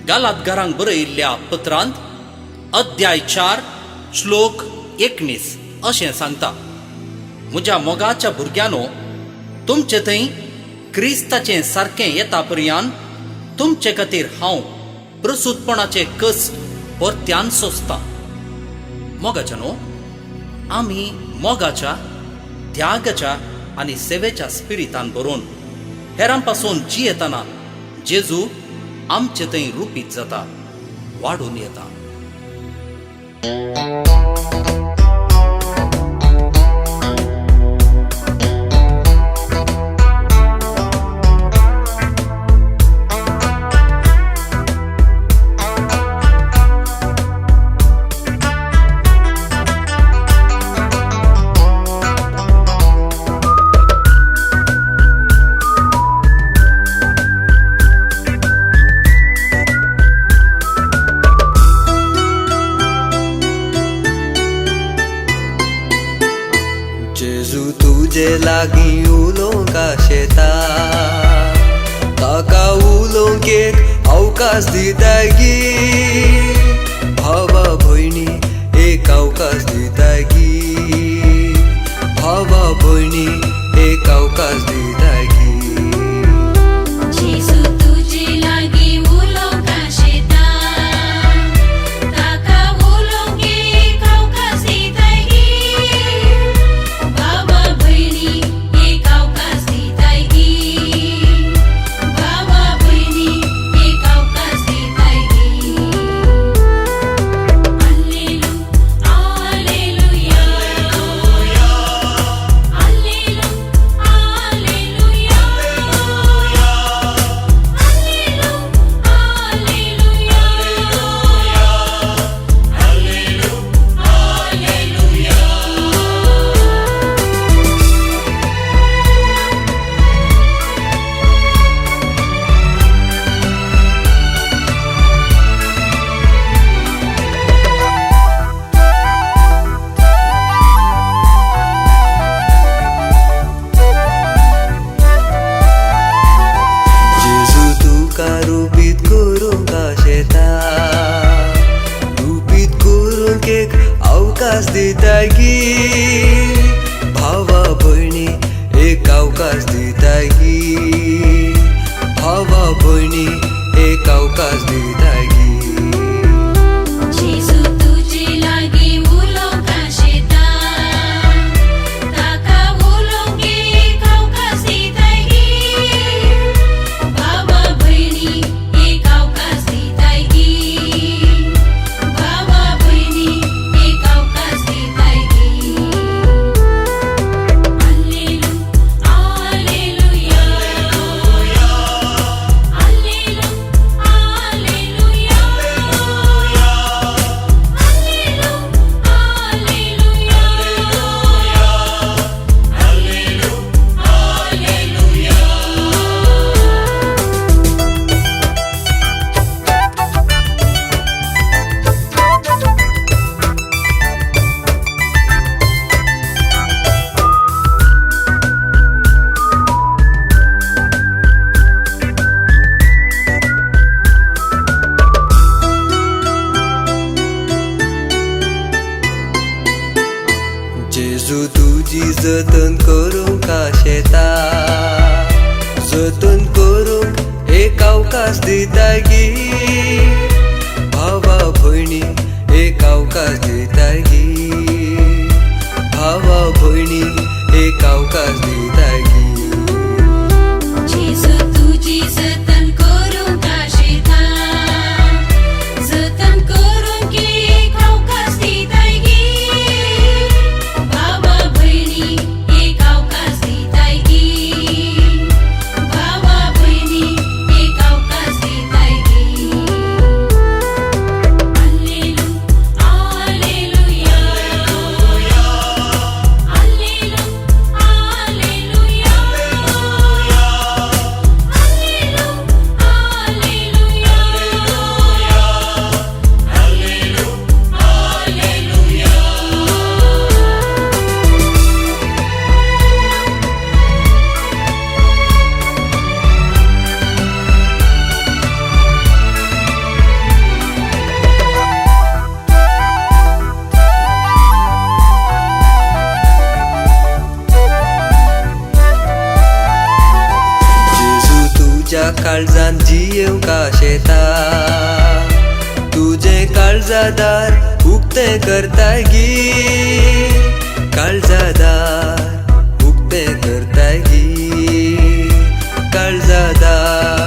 गालातकारांक बरयिल्ल्या पत्रांत अध्याय 4 श्लोक 19 अशें सांगता, म्हज्या मोगाच्या भुरग्यांनो, तुमचे थंय क्रिस्ताचें सारकें येता पर्यंत तुमचे खातीर हांव प्रसूतपणाचे कश्ट परत्यान सोंसता. मोगाच्यानो, आमी मोगाच्या, त्यागाच्या आनी सेवेच्या स्पिरितान भरून हेरांपासून जियेतना जेजू आमचे थंय रुपीत जाता, वाडून येता. जेजू तुजे लागीं उलोवंक शेता, ताका उलोवंक एक अवकाश दिताय गी. भावा भयणी एक अवकाश दिताय गी. भावा भयणी एक अवकाश दिताय गी. रुपीत करूंक शेता, रुपीत करूंक एक अवकाश दिताय गी. भावा भयणी एक अवकाश दिताय गी. भावा भयणी एक अवकाश दिताय गी. जेजू तुजी जतन करूंक शेता, जतन करूंक एक अवकाश दिताय गी. भावा भयणी एक अवकाश दिताय गी. भावा भयणी एक अवकाश दिताय गी. Hallelujah. काळजान जियेवका शेता तुझे काळजादार उक्ते करताय गी काळजादार उक्ते करताय गी काळजादार